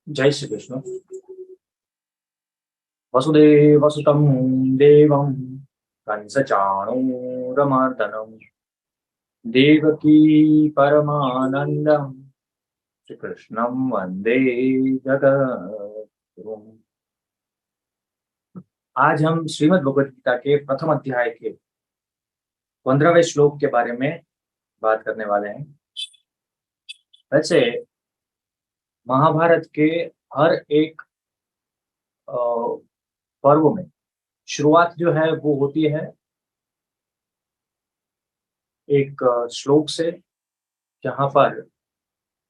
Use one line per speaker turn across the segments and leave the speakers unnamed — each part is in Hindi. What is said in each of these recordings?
जय श्री कृष्ण। वसुदेव सुतं देवं कंसचाणूरमर्दनम् देवकी परमानन्दं श्रीकृष्णं वन्दे जगद्गुरुम्। आज हम श्रीमद् भगवद गीता के प्रथम अध्याय के 15वें श्लोक के बारे में बात करने वाले हैं। वैसे महाभारत के हर एक अ, पर्व में शुरुआत जो है वो होती है एक श्लोक से, जहाँ पर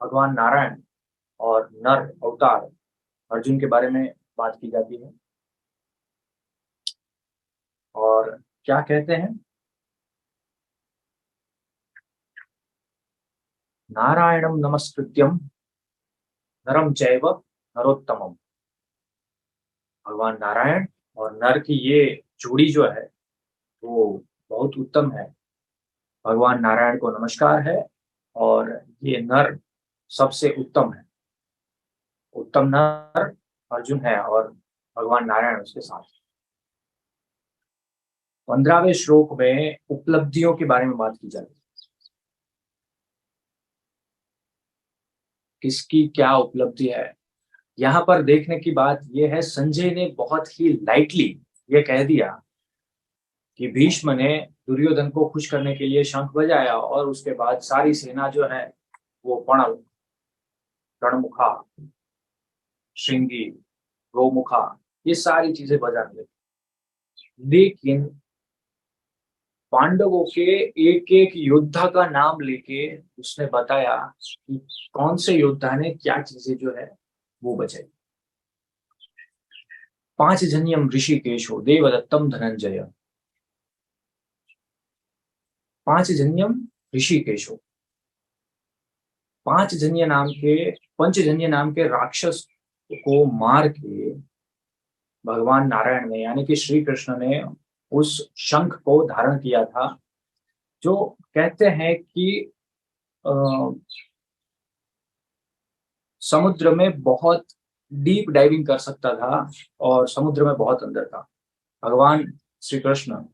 भगवान नारायण और नर अवतार अर्जुन के बारे में बात की जाती है। और क्या कहते हैं? नारायणं नमस्कृत्यं नरं चैव नरोत्तमम। भगवान नारायण और नर की ये जोड़ी जो है वो बहुत उत्तम है। भगवान नारायण को नमस्कार है और ये नर सबसे उत्तम है। उत्तम नर अर्जुन है और भगवान नारायण उसके साथ। 15वें श्लोक में उपलब्धियों के बारे में बात की जाती है। किसकी क्या उपलब्धि है, यहाँ पर देखने की बात यह है, संजय ने बहुत ही लाइटली ये कह दिया कि भीष्म ने दुर्योधन को खुश करने के लिए शंख बजाया और उसके बाद सारी सेना जो है वो पणल, रणमुखा, श्रृंगी, गोमुखा, ये सारी चीजें बजाने लगी। लेकिन पांडवों के एक एक योद्धा का नाम लेके उसने बताया कि कौन से योद्धा ने क्या चीजें जो है वो बचाई। पांचजन्यम ऋषिकेशो देवदत्तम धनंजय। पांचजन्यम ऋषिकेशो, पंचजन्य नाम के राक्षस को मार के भगवान नारायण ने यानी कि श्री कृष्ण ने उस शंख को धारण किया था, जो कहते हैं कि अ, समुद्र में बहुत डीप डाइविंग कर सकता था और समुद्र में बहुत अंदर था। भगवान श्री कृष्ण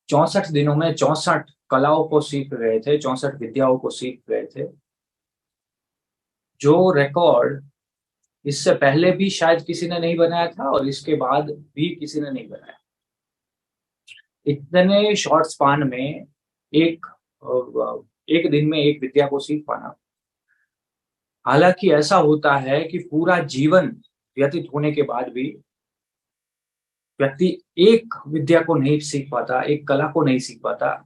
64 दिनों में 64 कलाओं को सीख गए थे, 64 विद्याओं को सीख गए थे, जो रिकॉर्ड इससे पहले भी शायद किसी ने नहीं बनाया था और इसके बाद भी किसी ने नहीं बनाया। इतने शॉर्ट स्पान में एक एक दिन में एक विद्या को सीख पाना। हालांकि ऐसा होता है कि पूरा जीवन व्यतीत होने के बाद भी व्यक्ति एक विद्या को नहीं सीख पाता, एक कला को नहीं सीख पाता।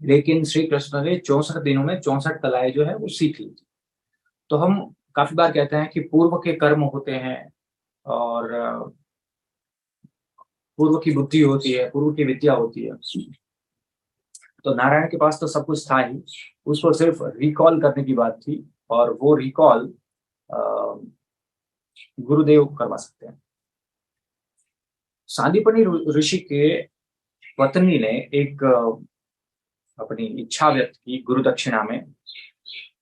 लेकिन श्री कृष्ण ने 64 दिनों में 64 कलाएं जो है वो सीख ली थी। तो हम काफी बार कहते हैं कि पूर्व के कर्म होते हैं और पूर्व की बुद्धि होती है, पूर्व की विद्या होती है। तो नारायण के पास तो सब कुछ था ही, उसको सिर्फ रिकॉल करने की बात थी और वो रिकॉल गुरुदेव करवा सकते हैं। सांदीपनि ऋषि के पत्नी ने एक अपनी इच्छा व्यक्त की गुरु दक्षिणा में।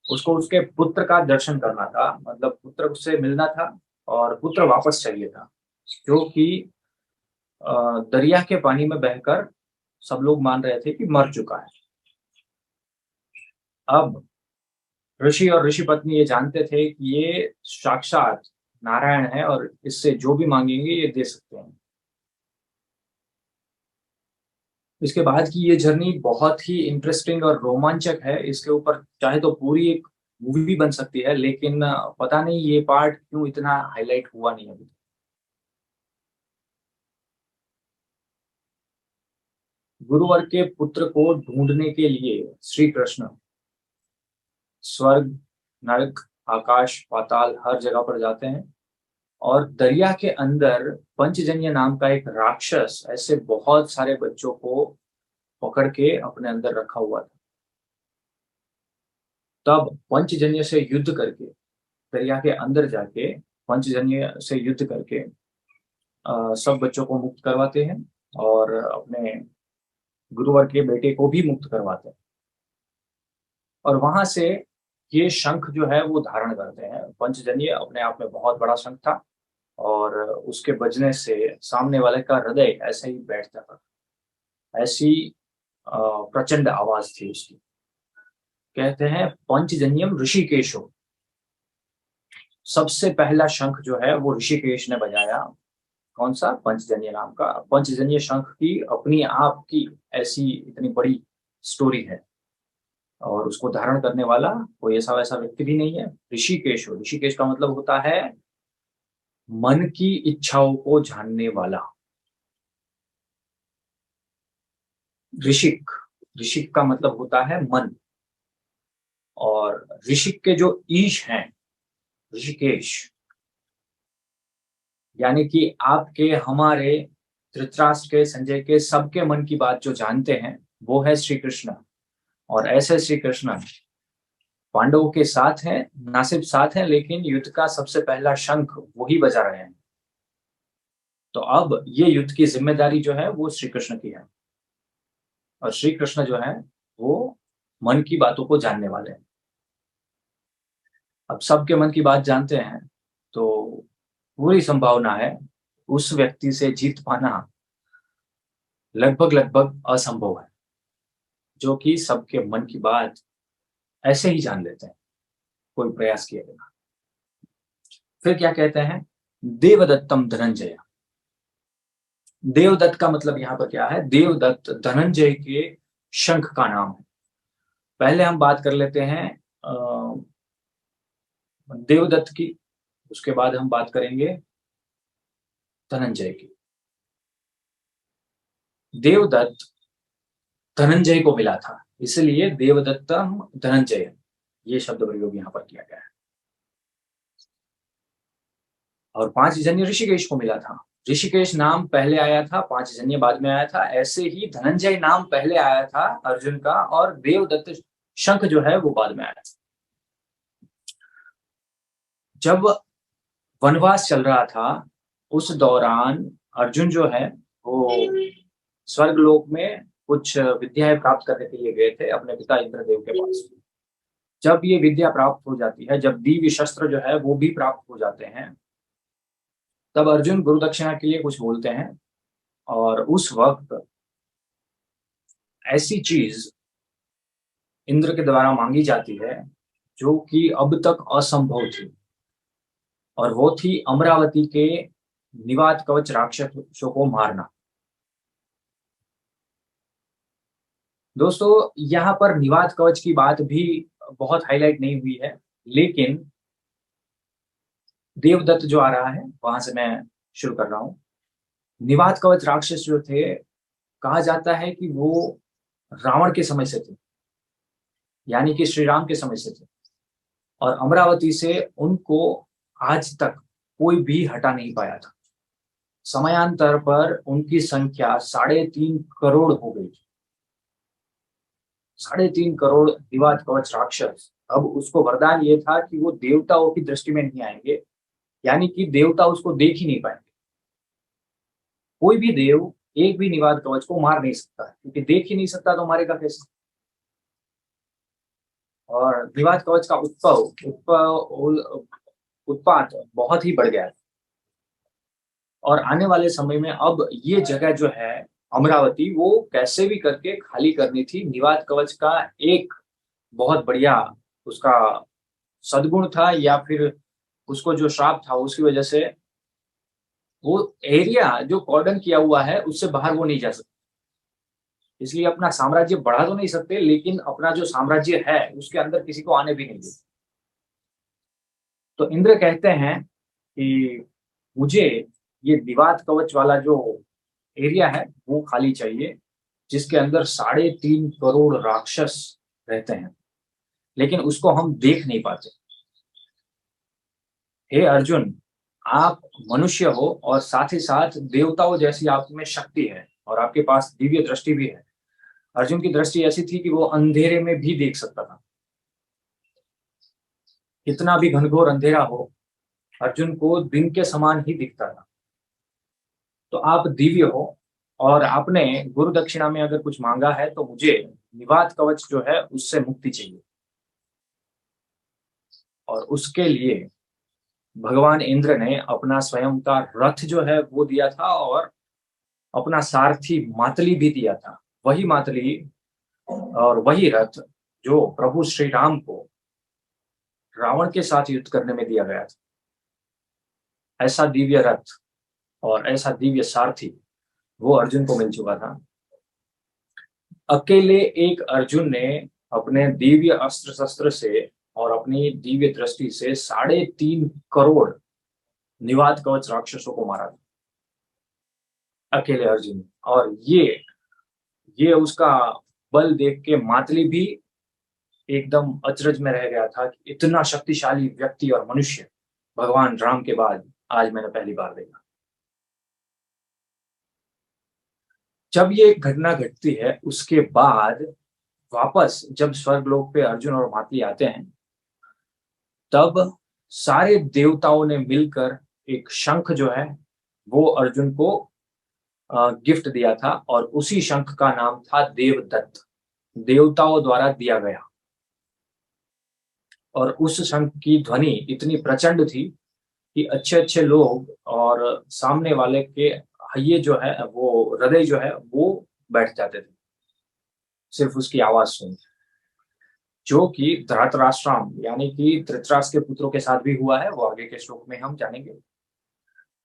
उसको उसके पुत्र का दर्शन करना था, मतलब पुत्र उससे मिलना था और पुत्र वापस चाहिए था, जो कि दरिया के पानी में बहकर सब लोग मान रहे थे कि मर चुका है। अब ऋषि और ऋषि पत्नी ये जानते थे कि ये साक्षात नारायण है और इससे जो भी मांगेंगे ये दे सकते हैं। इसके बाद की ये जर्नी बहुत ही इंटरेस्टिंग और रोमांचक है। इसके ऊपर चाहे तो पूरी एक मूवी बन सकती है, लेकिन पता नहीं ये पार्ट क्यों इतना हाईलाइट हुआ नहीं अभी। गुरुवर के पुत्र को ढूंढने के लिए श्री कृष्ण स्वर्ग, नरक, आकाश, पाताल हर जगह पर जाते हैं और दरिया के अंदर पंचजन्य नाम का एक राक्षस ऐसे बहुत सारे बच्चों को पकड़ के अपने अंदर रखा हुआ था। तब पंचजन्य से युद्ध करके, दरिया के अंदर जाके पंचजन्य से युद्ध करके सब बच्चों को मुक्त करवाते हैं और अपने गुरुवर के बेटे को भी मुक्त करवाते हैं। और वहां से ये शंख जो है वो धारण करते हैं। पंचजन्य अपने आप में बहुत बड़ा शंख था और उसके बजने से सामने वाले का हृदय ऐसे ही बैठता था। ऐसी प्रचंड आवाज थी उसकी। कहते हैं पंचजन्यम ऋषिकेशो, सबसे पहला शंख जो है वो ऋषिकेश ने बजाया। कौन सा? पंचजन्य नाम का। पंचजन्य शंख की अपनी आप की ऐसी इतनी बड़ी स्टोरी है और उसको धारण करने वाला कोई ऐसा वैसा व्यक्ति भी नहीं है। ऋषिकेश हो, ऋषिकेश का मतलब होता है मन की इच्छाओं को जानने वाला। ऋषिक, ऋषिक का मतलब होता है मन। और ऋषिक के जो ईश हैं ऋषिकेश, यानी कि आपके, हमारे, धृतराष्ट्र के, संजय के, सबके मन की बात जो जानते हैं वो है श्री कृष्ण। और ऐसे श्री कृष्ण पांडवों के साथ हैं, ना सिर्फ साथ हैं लेकिन युद्ध का सबसे पहला शंख वही बजा रहे हैं। तो अब ये युद्ध की जिम्मेदारी जो है वो श्री कृष्ण की है और श्री कृष्ण जो है वो मन की बातों को जानने वाले हैं। अब सबके मन की बात जानते हैं तो पूरी संभावना है उस व्यक्ति से जीत पाना लगभग लगभग असंभव है, जो कि सबके मन की बात ऐसे ही जान लेते हैं कोई प्रयास किए बिना। फिर क्या कहते हैं? देवदत्तम धनंजय। देवदत्त का मतलब यहाँ पर क्या है? देवदत्त धनंजय के शंख का नाम है। पहले हम बात कर लेते हैं देवदत्त की, उसके बाद हम बात करेंगे धनंजय की। देवदत्त धनंजय को मिला था, इसलिए देवदत्तम धनंजय ये शब्द प्रयोग यहाँ पर किया गया है। और पांचजन्य ऋषिकेश को मिला था। ऋषिकेश नाम पहले आया था, पांचजन्य बाद में आया था। ऐसे ही धनंजय नाम पहले आया था अर्जुन का और देवदत्त शंख जो है वो बाद में आया था। जब वनवास चल रहा था उस दौरान अर्जुन जो है वो स्वर्गलोक में कुछ विद्याएं प्राप्त करने के लिए गए थे अपने पिता इंद्रदेव के पास। जब ये विद्या प्राप्त हो जाती है, जब दिव्य शस्त्र जो है वो भी प्राप्त हो जाते हैं, तब अर्जुन गुरु दक्षिणा के लिए कुछ बोलते हैं और उस वक्त ऐसी चीज इंद्र के द्वारा मांगी जाती है जो कि अब तक असंभव थी, और वो थी अमरावती के निवात कवच राक्षसों को मारना। दोस्तों यहाँ पर निवात कवच की बात भी बहुत हाईलाइट नहीं हुई है, लेकिन देवदत्त जो आ रहा है वहां से मैं शुरू कर रहा हूं। निवात कवच राक्षस जो थे, कहा जाता है कि वो रावण के समय से थे, यानी कि श्री राम के समय से थे, और अमरावती से उनको आज तक कोई भी हटा नहीं पाया था। समयांतर पर उनकी संख्या 3.5 करोड़ हो गई। 3.5 करोड़ निवात कवच राक्षस। अब उसको वरदान ये था कि वो देवताओं की दृष्टि में नहीं आएंगे, यानी कि देवता उसको देख ही नहीं पाएंगे। कोई भी देव एक भी निवात कवच को मार नहीं सकता है, क्योंकि देख ही नहीं सकता तो मारेगा कैसे। और निवात कवच का उत्पात बहुत ही बढ़ गया है। और आने वाले समय में अब ये जगह जो है अमरावती, वो कैसे भी करके खाली करनी थी। निवात कवच का एक बहुत बढ़िया उसका सद्गुण था, या फिर उसको जो श्राप था उसकी वजह से वो एरिया जो कॉर्डन किया हुआ है उससे बाहर वो नहीं जा सकते। इसलिए अपना साम्राज्य बढ़ा तो नहीं सकते, लेकिन अपना जो साम्राज्य है उसके अंदर किसी को आने भी नहीं देते। तो इंद्र कहते हैं कि मुझे ये निवात कवच वाला जो एरिया है वो खाली चाहिए, जिसके अंदर 3.5 करोड़ राक्षस रहते हैं, लेकिन उसको हम देख नहीं पाते। हे अर्जुन, आप मनुष्य हो और साथ ही साथ देवताओं जैसी आप में शक्ति है और आपके पास दिव्य दृष्टि भी है। अर्जुन की दृष्टि ऐसी थी कि वो अंधेरे में भी देख सकता था। कितना भी घनघोर अंधेरा हो, अर्जुन को दिन के समान ही दिखता था। तो आप दिव्य हो और आपने गुरु दक्षिणा में अगर कुछ मांगा है तो मुझे निवात कवच जो है उससे मुक्ति चाहिए। और उसके लिए भगवान इंद्र ने अपना स्वयं का रथ जो है वो दिया था और अपना सारथी मातली भी दिया था। वही मातली और वही रथ जो प्रभु श्री राम को रावण के साथ युद्ध करने में दिया गया था। ऐसा दिव्य रथ और ऐसा दिव्य सारथी वो अर्जुन को मिल चुका था। अकेले एक अर्जुन ने अपने दिव्य अस्त्र शस्त्र से और अपनी दिव्य दृष्टि से 3.5 करोड़ निवात कवच राक्षसों को मारा था, अकेले अर्जुन ने। और ये उसका बल देख के मातली भी एकदम अचरज में रह गया था कि इतना शक्तिशाली व्यक्ति और मनुष्य भगवान राम के बाद आज मैंने पहली बार देखा। जब ये घटना घटती है उसके बाद वापस जब स्वर्गलोक पे अर्जुन और मातली आते हैं, तब सारे देवताओं ने मिलकर एक शंख जो है वो अर्जुन को गिफ्ट दिया था और उसी शंख का नाम था देवदत्त, देवताओं द्वारा दिया गया। और उस शंख की ध्वनि इतनी प्रचंड थी कि अच्छे अच्छे लोग और सामने वाले के ये जो है वो हृदय जो है वो बैठ जाते थे सिर्फ उसकी आवाज सुन। जो कि धृतराष्ट्रम यानी कि धृतराष्ट्र के पुत्रों के साथ भी हुआ है, वो आगे के श्लोक में हम जानेंगे।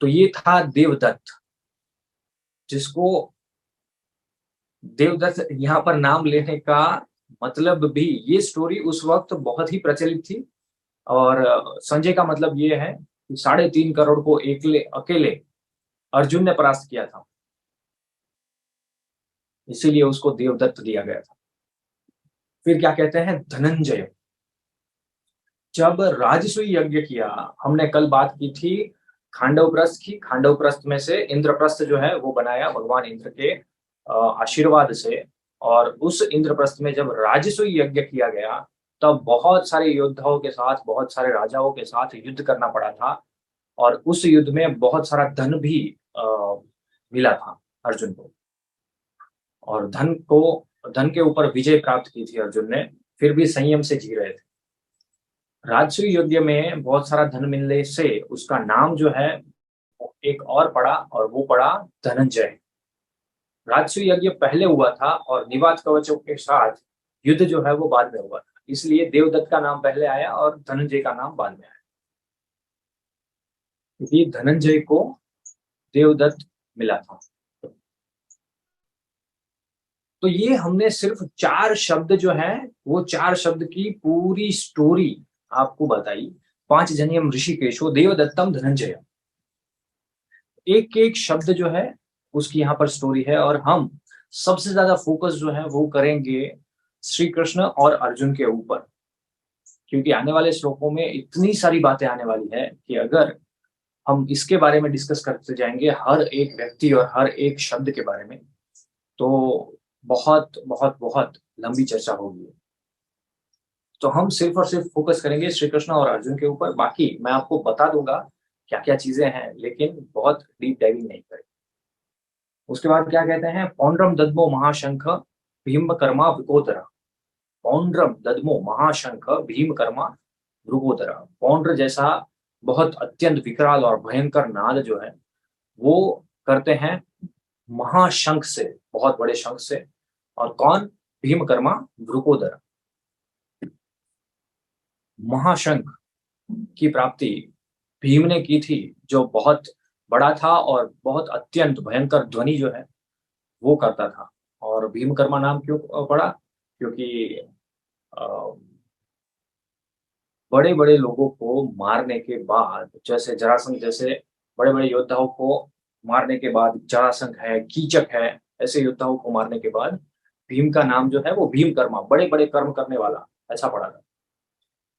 तो ये था देवदत्त, जिसको देवदत्त यहाँ पर नाम लेने का मतलब भी, ये स्टोरी उस वक्त बहुत ही प्रचलित थी। और संजय का मतलब ये है कि 3.5 करोड़ को अकेले अर्जुन ने परास्त किया था, इसीलिए उसको देवदत्त दिया गया था। फिर क्या कहते हैं, धनंजय। जब राजसूय यज्ञ किया, हमने कल बात की थी खांडव प्रस्थ की। खांडव प्रस्थ में से इंद्रप्रस्थ जो है वो बनाया भगवान इंद्र के आशीर्वाद से। और उस इंद्रप्रस्थ में जब राजसूय यज्ञ किया गया, तब बहुत सारे योद्धाओं के साथ, बहुत सारे राजाओं के साथ युद्ध करना पड़ा था। और उस युद्ध में बहुत सारा धन भी मिला था अर्जुन को। और धन के ऊपर विजय प्राप्त की थी अर्जुन ने, फिर भी संयम से जी रहे थे। राजसूय यज्ञ में बहुत सारा धन मिलने से उसका नाम जो है एक और पड़ा, और वो पड़ा धनंजय। राजसूय यज्ञ पहले हुआ था और निवात कवचों के साथ युद्ध जो है वो बाद में हुआ था, इसलिए देवदत्त का नाम पहले आया और धनंजय का नाम बाद में आया, क्योंकि धनंजय को देवदत्त मिला था। तो ये हमने सिर्फ 4 शब्द जो है वो 4 शब्द की पूरी स्टोरी आपको बताई। 5 जनियम ऋषिकेशो देवदत्तम धनंजय, एक एक शब्द जो है उसकी यहाँ पर स्टोरी है। और हम सबसे ज्यादा फोकस जो है वो करेंगे श्री कृष्ण और अर्जुन के ऊपर, क्योंकि आने वाले श्लोकों में इतनी सारी बातें आने वाली है कि अगर हम इसके बारे में डिस्कस करते जाएंगे हर एक व्यक्ति और हर एक शब्द के बारे में, तो बहुत बहुत बहुत लंबी चर्चा होगी। तो हम सिर्फ और सिर्फ फोकस करेंगे श्री कृष्ण और अर्जुन के ऊपर। बाकी मैं आपको बता दूंगा क्या क्या चीजें हैं, लेकिन बहुत डीप डाइविंग नहीं करेंगे। उसके बाद क्या कहते हैं, पौंड्रम दद्मो महाशंख भीम कर्मा वृकोदरा। पौंड्रम दद्मो महाशंख भीम कर्मा वृकोदरा। पौंड्र जैसा बहुत अत्यंत विकराल और भयंकर नाद जो है वो करते हैं महाशंख से, बहुत बड़े शंख से। और कौन, भीमकर्मा वृकोदर। महाशंख की प्राप्ति भीम ने की थी, जो बहुत बड़ा था और बहुत अत्यंत भयंकर ध्वनि जो है वो करता था। और भीमकर्मा नाम क्यों पड़ा, क्योंकि बड़े बड़े लोगों को मारने के बाद, जैसे जरासंध जैसे बड़े बड़े योद्धाओं को मारने के बाद, जरासंध है, कीचक है, ऐसे योद्धाओं को मारने के बाद भीम का नाम जो है वो भीमकर्मा, बड़े बड़े कर्म करने वाला, ऐसा पड़ा था।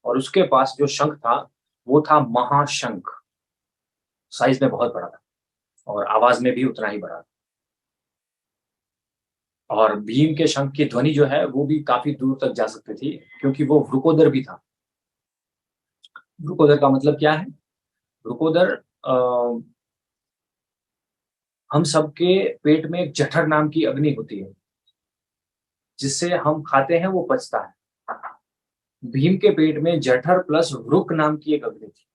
और उसके पास जो शंख था वो था महाशंख, साइज में बहुत बड़ा था और आवाज में भी उतना ही बड़ा था। और भीम के शंख की ध्वनि जो है वो भी काफी दूर तक जा सकती थी, क्योंकि वो वृकोदर भी था। वृकोदर का मतलब क्या है, वृकोदर हम सबके पेट में एक जठर नाम की अग्नि होती है, जिससे हम खाते हैं वो पचता है। भीम के पेट में जठर प्लस वृक नाम की एक अग्नि थी।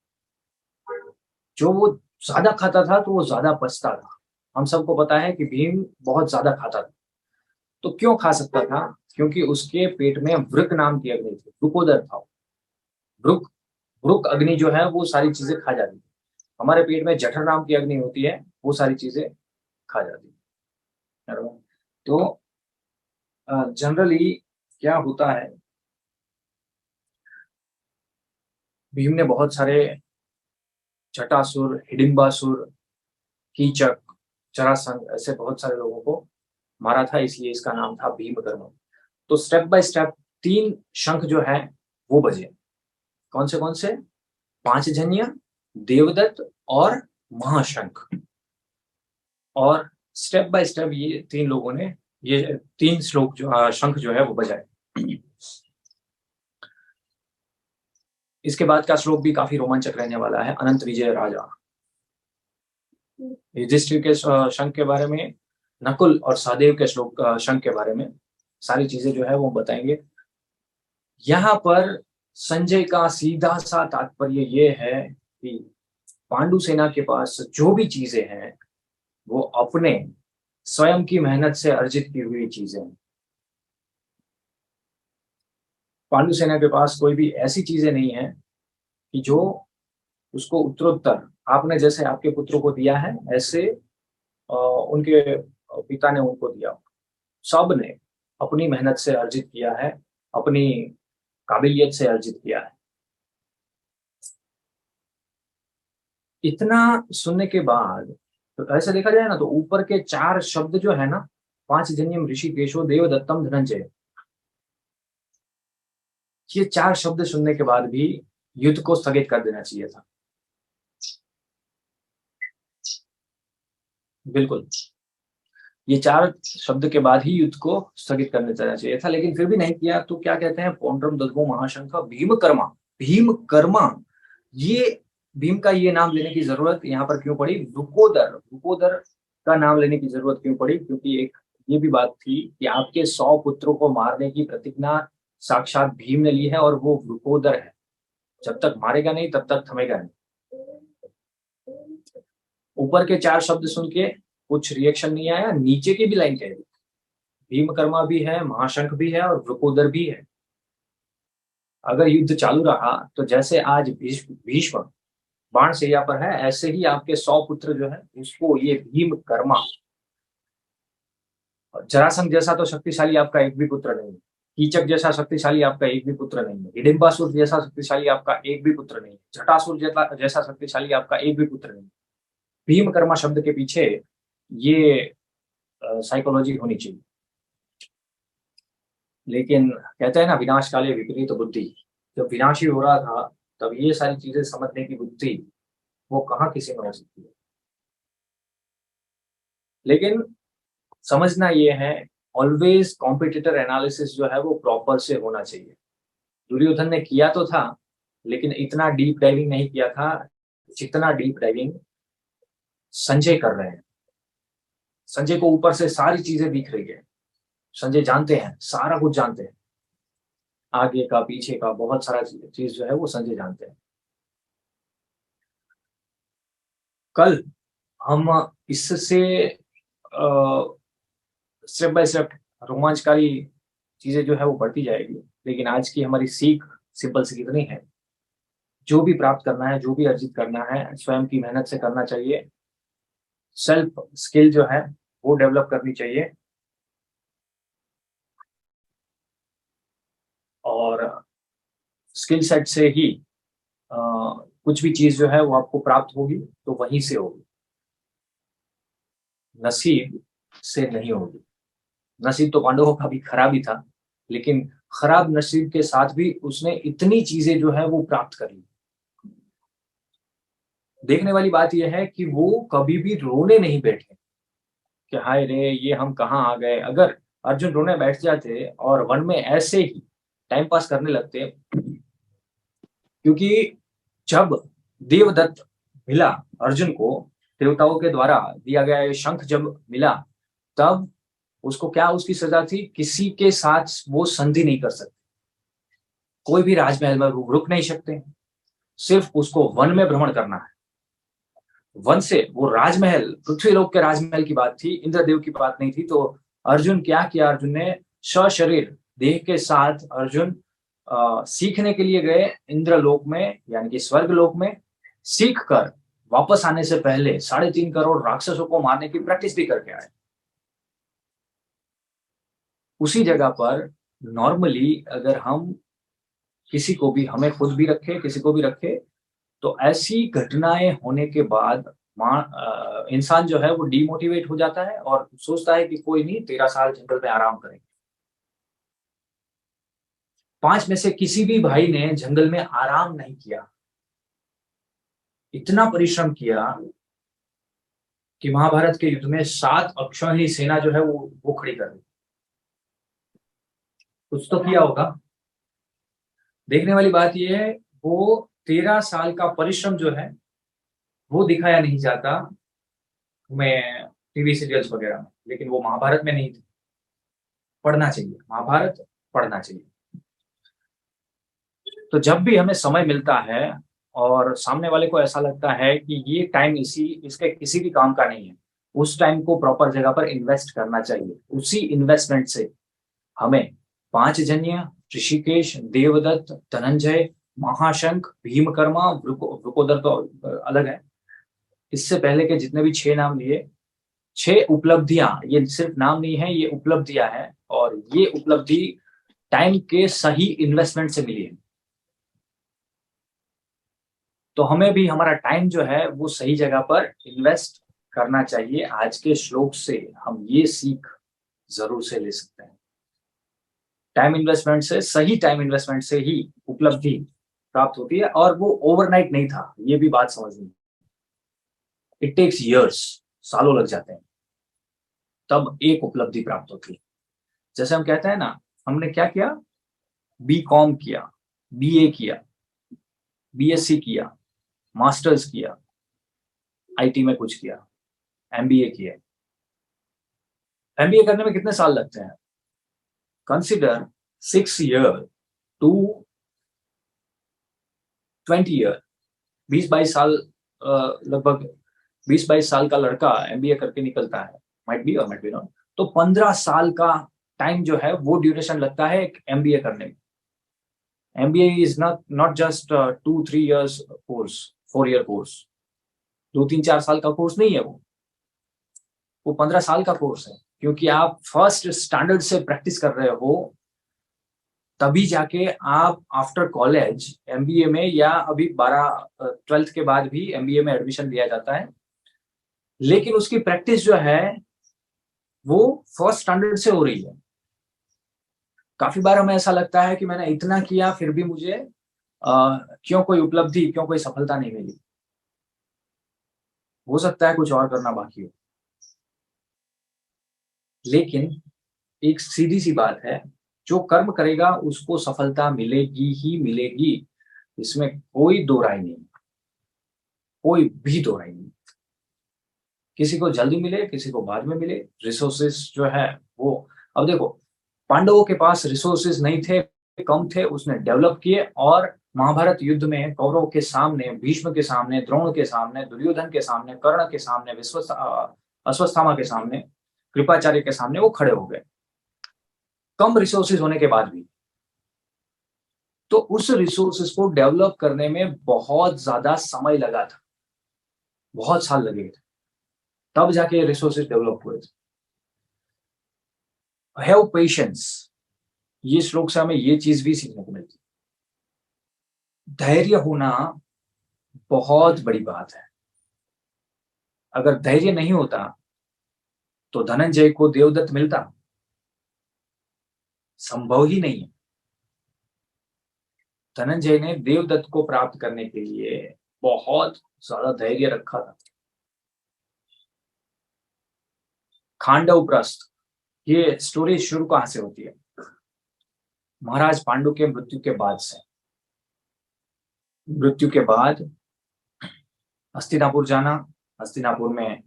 जो वो ज्यादा खाता था तो वो ज्यादा पचता था। हम सबको पता है कि भीम बहुत ज्यादा खाता था। तो क्यों खा सकता था? क्योंकि उसके पेट में वृक नाम की अग्नि थी, वृकोदर था। वृक वृक अग्नि जो है वो सारी चीजें खा जाती है। हमारे पेट में जठर नाम की अग्नि होती है, वो सारी चीजें खा जाती है। तो जनरली क्या होता है, भीम ने बहुत सारे जटासुर, हिडिंबासुर, कीचक, जरासंध ऐसे बहुत सारे लोगों को मारा था, इसलिए इसका नाम था भीमकर्म। तो स्टेप बाय स्टेप 3 शंख जो है वो बजे। कौन से? पांचजन्य, देवदत्त और महाशंख। और स्टेप बाय स्टेप ये 3 लोगों ने ये 3 श्लोक जो शंख जो है वो बजाए। इसके बाद का श्लोक भी काफी रोमांचक रहने वाला है। अनंत विजय राजा युधिष्ठिर के शंख के बारे में, नकुल और सहदेव के श्लोक शंख के बारे में सारी चीजें जो है वो बताएंगे। यहाँ पर संजय का सीधा सा तात्पर्य ये है कि पांडु सेना के पास जो भी चीजें हैं वो अपने स्वयं की मेहनत से अर्जित की हुई चीजें हैं। पांडु सेना के पास कोई भी ऐसी चीजें नहीं है कि जो उसको उत्तरोत्तर आपने जैसे आपके पुत्रों को दिया है ऐसे उनके पिता ने उनको दिया। सब ने अपनी मेहनत से अर्जित किया है, अपनी काबिलियत से अर्जित किया है। इतना सुनने के बाद तो ऐसे देखा जाए ना तो ऊपर के 4 शब्द जो है ना, पांचजन्यम ऋषिकेशो देवदत्तम धनंजय, ये 4 शब्द सुनने के बाद भी युद्ध को स्थगित कर देना चाहिए था। बिल्कुल, ये 4 शब्द के बाद ही युद्ध को स्थगित कर देना चाहिए था, लेकिन फिर भी नहीं किया। तो क्या कहते हैं, पौंड्रम दद्मो महाशंख भीमकर्मा। भीमकर्मा, ये भीम का ये नाम लेने की जरूरत यहाँ पर क्यों पड़ी? वृकोदर, वृकोदर का नाम लेने की जरूरत क्यों पड़ी? क्योंकि एक ये भी बात थी कि आपके 100 पुत्रों को मारने की प्रतिज्ञा साक्षात भीम ने ली है और वो वृकोदर है। जब तक मारेगा नहीं तब तक थमेगा नहीं। ऊपर के 4 शब्द सुन के कुछ रिएक्शन नहीं आया, नीचे की भी लाइन कह दी। भीमकर्मा भी है, महाशंख भी है और वृकोदर भी है। अगर युद्ध चालू रहा तो जैसे आज भीष्म बाण शैया पर है, ऐसे ही आपके 100 पुत्र जो है उसको ये भीमकर्मा। जरासंध जैसा तो शक्तिशाली आपका एक भी पुत्र नहीं है। कीचक जैसा शक्तिशाली आपका एक भी पुत्र नहीं है। हिडिंबासुर जैसा शक्तिशाली आपका एक भी पुत्र नहीं है। जटासुर जैसा शक्तिशाली आपका एक भी पुत्र नहीं है। भीमकर्मा शब्द के पीछे ये साइकोलॉजी होनी चाहिए। लेकिन कहते हैं ना, विनाश काले विपरीत बुद्धि। जब विनाश ही हो रहा था तब ये सारी चीजें समझने की बुद्धि वो कहाँ किसी में हो सकती है। लेकिन समझना ये है, ऑलवेज कॉम्पिटिटर एनालिसिस जो है वो प्रॉपर से होना चाहिए। दुर्योधन ने किया तो था, लेकिन इतना डीप डाइविंग नहीं किया था जितना डीप डाइविंग संजय कर रहे हैं। संजय को ऊपर से सारी चीजें दिख रही है। संजय जानते हैं, सारा कुछ जानते हैं, आगे का पीछे का बहुत सारा चीज जो है वो संजय जानते हैं। कल हम इससे स्टेप बाय स्टेप रोमांचकारी चीजें जो है वो बढ़ती जाएगी। लेकिन आज की हमारी सीख सिंपल सी कितनी है, जो भी प्राप्त करना है, जो भी अर्जित करना है, स्वयं की मेहनत से करना चाहिए। सेल्फ स्किल जो है वो डेवलप करनी चाहिए और स्किल सेट से ही कुछ भी चीज जो है वो आपको प्राप्त होगी तो वहीं से होगी, नसीब से नहीं होगी। नसीब तो पांडवों का भी खराब ही था, लेकिन खराब नसीब के साथ भी उसने इतनी चीजें जो है वो प्राप्त कर ली। देखने वाली बात यह है कि वो कभी भी रोने नहीं बैठे कि हाय रे ये हम कहाँ आ गए। अगर अर्जुन रोने बैठ जाते और वन में ऐसे ही टाइम पास करने लगते, क्योंकि जब देवदत्त मिला अर्जुन को, देवताओं के द्वारा दिया गया ये शंख जब मिला, तब उसको क्या उसकी सजा थी? किसी के साथ वो संधि नहीं कर सकते। कोई भी राजमहल में रुक नहीं सकते, सिर्फ उसको वन में भ्रमण करना है। वन से वो राजमहल, पृथ्वीलोक के राजमहल की बात थी, इंद्रदेव की बात नहीं थी। तो अर्जुन क्या किया, अर्जुन ने सशरीर देह के साथ अर्जुन सीखने के लिए गए इंद्रलोक में, यानी कि स्वर्ग लोक में। सीख कर वापस आने से पहले 3.5 करोड़ राक्षसों को मारने की प्रैक्टिस भी करके आए। उसी जगह पर नॉर्मली अगर हम किसी को भी, हमें खुद भी रखे, किसी को भी रखे, तो ऐसी घटनाएं होने के बाद इंसान जो है वो डीमोटिवेट हो जाता है और सोचता है कि कोई नहीं, 13 साल जंगल में आराम करेंगे। 5 में से किसी भी भाई ने जंगल में आराम नहीं किया, इतना परिश्रम किया कि महाभारत के युद्ध में 7 अक्षौहिणी सेना जो है वो खड़ी कर दी। कुछ तो किया होगा। देखने वाली बात यह है, वो 13 साल का परिश्रम जो है वो दिखाया नहीं जाता हमें टीवी सीरियल्स वगैरह में, लेकिन वो महाभारत में नहीं थी। पढ़ना चाहिए, महाभारत पढ़ना चाहिए। तो जब भी हमें समय मिलता है और सामने वाले को ऐसा लगता है कि ये टाइम इसके किसी भी काम का नहीं है, उस टाइम को प्रॉपर जगह पर इन्वेस्ट करना चाहिए। उसी इन्वेस्टमेंट से हमें पांचजन्य, ऋषिकेश, देवदत्त, धनंजय, महाशंख, भीमकर्मा, वृकोदर तो अलग है, इससे पहले के जितने भी 6 नाम लिए, 6 उपलब्धियां, ये सिर्फ नाम नहीं है, ये उपलब्धियां हैं। और ये उपलब्धि टाइम के सही इन्वेस्टमेंट से मिली है। तो हमें भी हमारा टाइम जो है वो सही जगह पर इन्वेस्ट करना चाहिए। आज के श्लोक से हम ये सीख जरूर से ले सकते हैं। टाइम इन्वेस्टमेंट से, सही टाइम इन्वेस्टमेंट से ही उपलब्धि प्राप्त होती है, और वो ओवरनाइट नहीं था, ये भी बात समझनी। इट टेक्स इयर्स, सालों लग जाते हैं, तब एक उपलब्धि प्राप्त होती है। जैसे हम कहते हैं ना, हमने क्या किया, B.Com किया, BA किया, BSc किया, मास्टर्स किया, IT में कुछ किया, MBA किया। MBA करने में कितने साल लगते हैं? कंसिडर 6 year to 20 year, 20-22 साल, लगभग 20-22 साल का लड़का MBA करके निकलता है, माइट बी और माइट बी नॉट। तो 15 साल का टाइम जो है वो ड्यूरेशन लगता है एक MBA करने में। MBA is not just 2-3 years course, 4 year course, 2-3-4 साल का कोर्स नहीं है वो 15 साल का कोर्स है। क्योंकि आप फर्स्ट स्टैंडर्ड से प्रैक्टिस कर रहे हो, तभी जाके आप आफ्टर कॉलेज MBA में, या अभी 12th के बाद भी MBA में एडमिशन दिया जाता है, लेकिन उसकी प्रैक्टिस जो है वो फर्स्ट स्टैंडर्ड से हो रही है। काफी बार हमें ऐसा लगता है कि मैंने इतना किया फिर भी मुझे क्यों कोई उपलब्धि, क्यों कोई सफलता नहीं मिली। हो सकता है कुछ और करना बाकी हो, लेकिन एक सीधी सी बात है, जो कर्म करेगा उसको सफलता मिलेगी ही मिलेगी। इसमें कोई दो राय नहीं, कोई भी दो राय नहीं। किसी को जल्दी मिले, किसी को बाद में मिले, रिसोर्सेस जो है वो, अब देखो, पांडवों के पास रिसोर्सेस नहीं थे, कम थे, उसने डेवलप किए, और महाभारत युद्ध में कौरवों के सामने, भीष्म के सामने, द्रोण के सामने, दुर्योधन के सामने, कर्ण के सामने, अश्वत्थामा के सामने, कृपाचार्य के सामने वो खड़े हो गए, कम रिसोर्सेज होने के बाद भी। तो उस रिसोर्सेज को डेवलप करने में बहुत ज्यादा समय लगा था, बहुत साल लगे थे, तब जाके रिसोर्सेज डेवलप हुए थे। हैव पेशेंस, ये श्लोक से हमें ये चीज भी सीखने को मिलती है। धैर्य होना बहुत बड़ी बात है। अगर धैर्य नहीं होता तो धनंजय को देवदत्त मिलता? संभव ही नहीं है। धनंजय ने देवदत्त को प्राप्त करने के लिए बहुत ज्यादा धैर्य रखा था। खांडव प्रस्थ, ये स्टोरी शुरू कहां से होती है? महाराज पांडु के मृत्यु के बाद से। मृत्यु के बाद हस्तिनापुर जाना, हस्तिनापुर में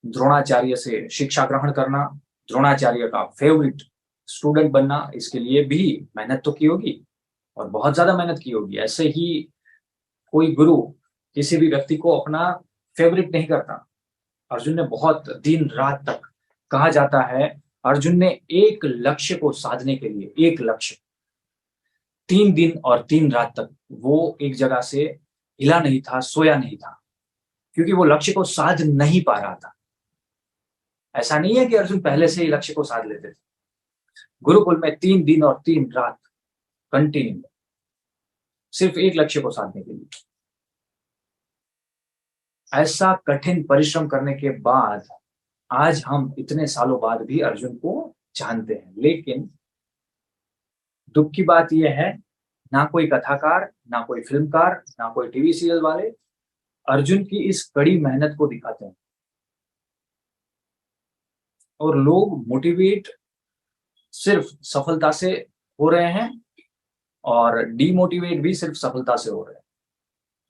द्रोणाचार्य से शिक्षा ग्रहण करना, द्रोणाचार्य का फेवरेट स्टूडेंट बनना, इसके लिए भी मेहनत तो की होगी और बहुत ज़्यादा मेहनत की होगी। ऐसे ही कोई गुरु किसी भी व्यक्ति को अपना फेवरेट नहीं करता। अर्जुन ने बहुत दिन-रात तक, कहा जाता है अर्जुन ने एक लक्ष्य को साधने के लिए, एक लक्ष्य, 3 दिन और 3 रात तक वो एक जगह से हिला नहीं था, सोया नहीं था, क्योंकि वो लक्ष्य को साध नहीं पा रहा था। ऐसा नहीं है कि अर्जुन पहले से ही लक्ष्य को साध लेते थे। गुरुकुल में 3 दिन और 3 रात कंटिन्यू, सिर्फ एक लक्ष्य को साधने के लिए। ऐसा कठिन परिश्रम करने के बाद आज हम इतने सालों बाद भी अर्जुन को जानते हैं। लेकिन दुःख की बात यह है, ना कोई कथाकार, ना कोई फ़िल्मकार, ना कोई टीवी सीरियल वाले अर्जुन की इस कड़ी मेहनत को दिखाते हैं। और लोग मोटिवेट सिर्फ सफलता से हो रहे हैं और डिमोटिवेट भी सिर्फ सफलता से हो रहे हैं।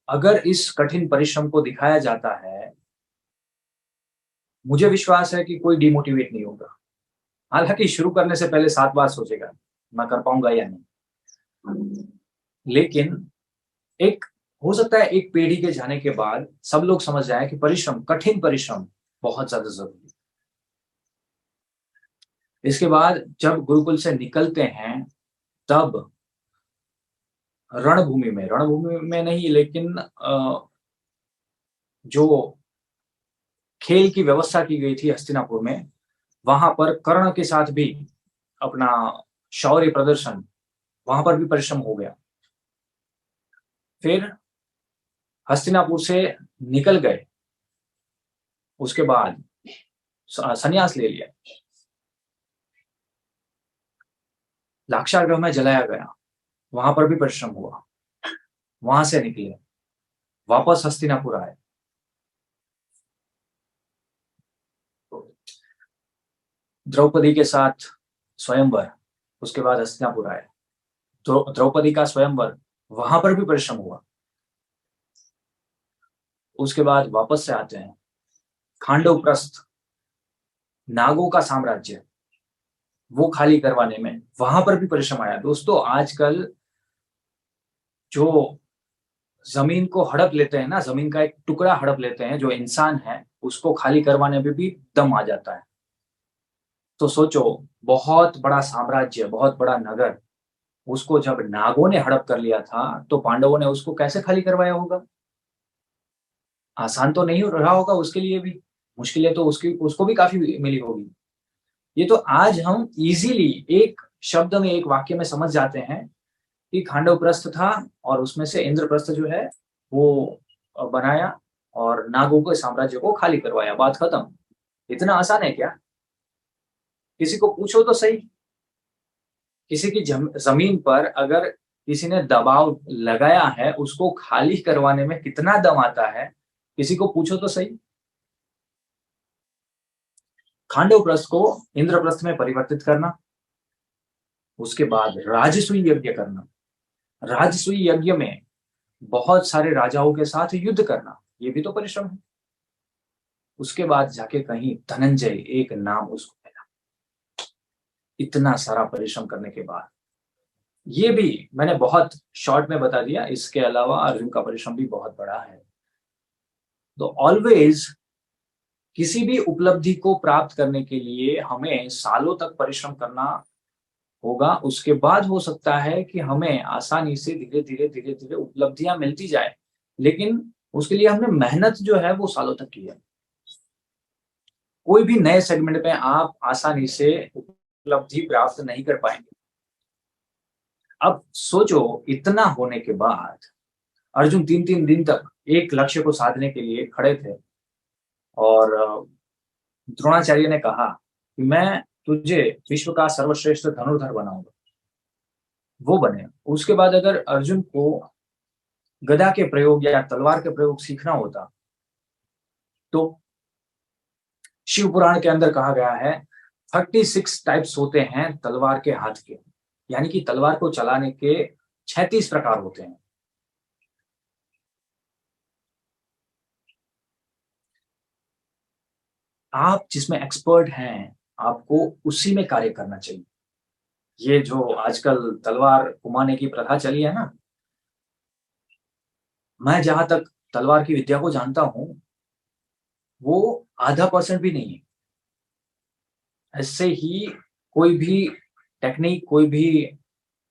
अगर इस कठिन परिश्रम को दिखाया जाता है, मुझे विश्वास है कि कोई डिमोटिवेट नहीं होगा। हालाँकि शुरू करने से पहले 7 बार सोचेगा, मैं कर पाऊँगा या नहीं। लेकिन एक हो सकता है एक पीढ़ी के जाने के बाद सब लोग समझ जाएँ कि परिश्रम, कठिन परिश्रम बहुत ज़्यादा ज़रूरी है। इसके बाद जब गुरुकुल से निकलते हैं, तब रणभूमि में नहीं, लेकिन जो खेल की व्यवस्था की गई थी हस्तिनापुर में, वहाँ पर कर्ण के साथ भी अपना शौर्य प्रदर्शन, वहाँ पर भी परिश्रम हो गया। फिर हस्तिनापुर से निकल गए, उसके बाद संन्यास ले लिया। लाक्षागृह में जलाया गया, वहाँ पर भी परिश्रम हुआ। वहाँ से निकले, वापस हस्तिनापुर आए। द्रौपदी के साथ स्वयंवर, उसके बाद हस्तिनापुर आए। तो द्रौपदी का स्वयंवर, वहाँ पर भी परिश्रम हुआ। उसके बाद वापस से आते हैं। खांडव-प्रस्थ, नागों का साम्राज्य, वो खाली करवाने में वहाँ पर भी परिश्रम आया। दोस्तों, आजकल जो ज़मीन को हड़प लेते हैं ना, ज़मीन का एक टुकड़ा हड़प लेते हैं, जो इंसान है, उसको खाली करवाने में भी दम आ जाता है। तो सोचो, बहुत बड़ा साम्राज्य, बहुत बड़ा नगर, उसको जब नागों ने हड़प कर लिया था, तो पांडवों ने उसको कैसे खाली करवाया होगा? आसान तो नहीं रहा होगा उसके लिए भी, मुश्किलें तो उसकी उसको भी काफ़ी मिली होगी। ये तो आज हम ईज़िली एक शब्द में, एक वाक्य में समझ जाते हैं कि खांडव-प्रस्थ था और उसमें से इंद्रप्रस्थ जो है वो बनाया और नागों के साम्राज्य को खाली करवाया, बात खत्म। इतना आसान है क्या? किसी को पूछो तो सही, किसी की ज़मीन पर अगर किसी ने दबाव लगाया है, उसको खाली करवाने में कितना दम आता है, किसी को पूछो तो सही। खांडव-प्रस्थ को इंद्रप्रस्थ में परिवर्तित करना, उसके बाद राजसूय यज्ञ करना। राजसूय यज्ञ में बहुत सारे राजाओं के साथ युद्ध करना, ये भी तो परिश्रम है। उसके बाद जाके कहीं धनंजय एक नाम उसको मिला। इतना सारा परिश्रम करने के बाद, ये भी मैंने बहुत शॉर्ट में बता दिया, इसके अलावा अर्जुन का परिश्रम भी बहुत बड़ा है। तो ऑलवेज किसी भी उपलब्धि को प्राप्त करने के लिए हमें सालों तक परिश्रम करना होगा। उसके बाद हो सकता है कि हमें आसानी से धीरे-धीरे उपलब्धियाँ मिलती जाए। लेकिन उसके लिए हमने मेहनत जो है वो सालों तक की है। कोई भी नए सेगमेंट में आप आसानी से उपलब्धि प्राप्त नहीं कर पाएँगे। अब सोचो, इतना होने के बाद अर्जुन 3-3 दिन तक एक लक्ष्य को साधने के लिए खड़े थे और द्रोणाचार्य ने कहा कि मैं तुझे विश्व का सर्वश्रेष्ठ धनुर्धर बनाऊँगा। वो बने। उसके बाद अगर अर्जुन को गदा के प्रयोग या तलवार के प्रयोग सीखना होता, तो शिव पुराण के अंदर कहा गया है 36 टाइप्स होते हैं तलवार के हाथ के, यानी कि तलवार को चलाने के 36 प्रकार होते हैं। आप जिसमें एक्सपर्ट हैं, आपको उसी में कार्य करना चाहिए। ये जो आजकल तलवार घुमाने की प्रथा चली है ना, मैं जहाँ तक तलवार की विद्या को जानता हूँ, वो आधा % भी नहीं है। ऐसे ही कोई भी टेक्निक, कोई भी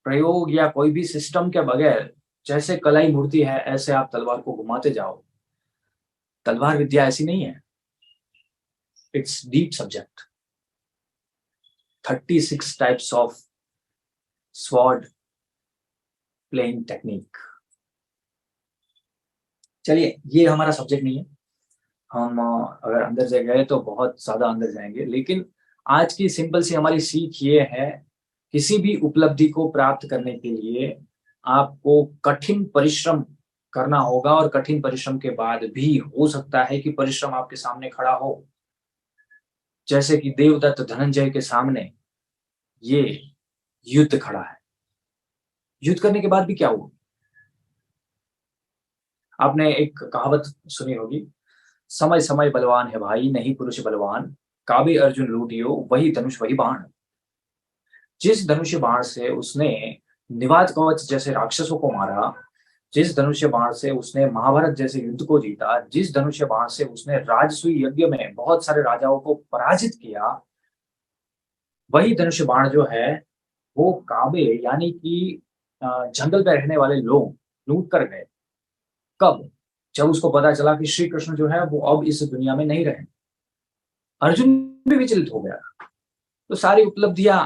प्रयोग या कोई भी सिस्टम के बगैर जैसे कलाई मूर्ति है, ऐसे आप तलवार को घुमाते जाओ। तलवार विद्या ऐसी नहीं है। It's deep subject. 36 types of sword playing technique. चलिए, ये हमारा सब्जेक्ट नहीं है। हम अगर अंदर से गए तो बहुत ज़्यादा अंदर जाएँगे, लेकिन आज की सिंपल सी हमारी सीख ये है, किसी भी उपलब्धि को प्राप्त करने के लिए आपको कठिन परिश्रम करना होगा और कठिन परिश्रम के बाद भी हो सकता है कि परिश्रम आपके सामने खड़ा हो। जैसे कि देवदत्त धनंजय के सामने ये युद्ध खड़ा है। युद्ध करने के बाद भी क्या हुआ? आपने एक कहावत सुनी होगी, समय समय बलवान है भाई, नहीं पुरुष बलवान, काबे अर्जुन लूटियो, वही धनुष वही बाण। जिस धनुष बाण से उसने निवात कवच जैसे राक्षसों को मारा, जिस धनुष बाण से उसने महाभारत जैसे युद्ध को जीता, जिस धनुष बाण से उसने राजसूय यज्ञ में बहुत सारे राजाओं को पराजित किया, वही धनुष बाण जो है वो काबे यानी कि जंगल में रहने वाले लोग लूट कर गए। कब? जब उसको पता चला कि श्री कृष्ण जो है वो अब इस दुनिया में नहीं रहे। अर्जुन भी विचलित हो गया। तो सारी उपलब्धियां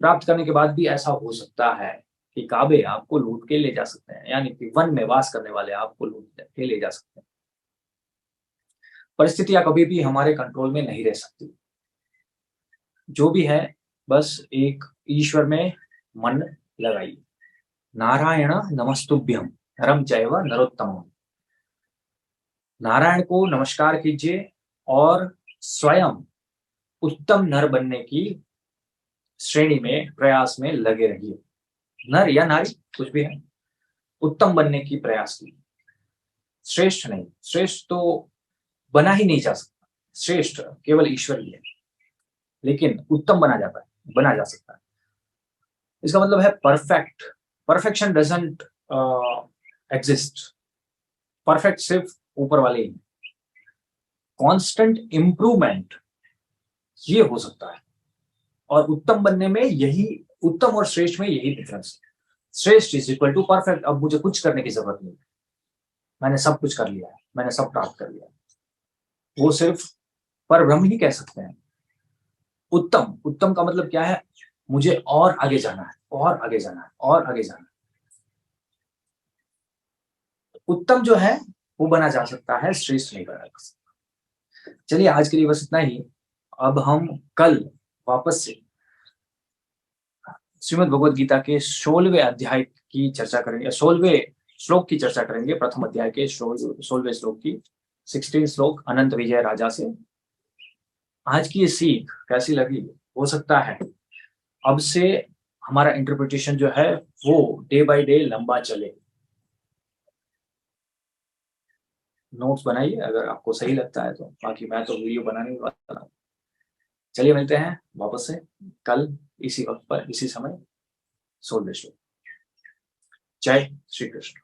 प्राप्त करने के बाद भी ऐसा हो सकता है कि काबे आपको लूट के ले जा सकते हैं, यानी कि वन में वास करने वाले आपको लूट के ले जा सकते हैं। परिस्थितियां कभी भी हमारे कंट्रोल में नहीं रह सकती। जो भी है, बस एक ईश्वर में मन लगाइए। नारायण नमस्तुभ्यम नरम चैव नरोत्तमम। नारायण को नमस्कार कीजिए और स्वयं उत्तम नर बनने की श्रेणी में प्रयास में लगे रहिए। नर या नारी कुछ भी है, उत्तम बनने की प्रयास कीजिए। श्रेष्ठ नहीं, श्रेष्ठ तो बना ही नहीं जा सकता। श्रेष्ठ केवल ईश्वर ही है, लेकिन उत्तम बना जा सकता है। इसका मतलब है perfect. Perfection doesn't exist. Perfect सिर्फ ऊपर वाले ही। कांस्टेंट इंप्रूवमेंट ये हो सकता है, और उत्तम बनने में यही, उत्तम और श्रेष्ठ में यही डिफरेंस है। श्रेष्ठ इज इक्वल टू परफेक्ट। अब मुझे कुछ करने की जरूरत नहीं, मैंने सब कुछ कर लिया है, मैंने सब प्राप्त कर लिया है। वो सिर्फ परब्रह्म ही कह सकते हैं। उत्तम, उत्तम का मतलब क्या है? मुझे और आगे जाना है, और आगे जाना है, और आगे जाना है। उत्तम जो है वो बना जा सकता है, श्रेष्ठ नहीं बना जा सकता। चलिए, आज के लिए बस इतना ही। अब हम कल वापस से श्रीमद् भगवद गीता के 16वें अध्याय की चर्चा करेंगे, 16वें श्लोक की चर्चा करेंगे। प्रथम अध्याय के 16वें श्लोक की 16 श्लोक अनंत विजय राजा से। आज की ये सीख कैसी लगी? हो सकता है अब से हमारा इंटरप्रिटेशन जो है वो डे बाय डे लंबा चले। नोट्स बनाइए अगर आपको सही लगता है तो, बाकी मैं तो वीडियो बनाने वाला हूँ। चलिए, मिलते हैं वापस से कल इसी वक्त पर, इसी समय, 16वें श्लोक। जय श्री कृष्ण।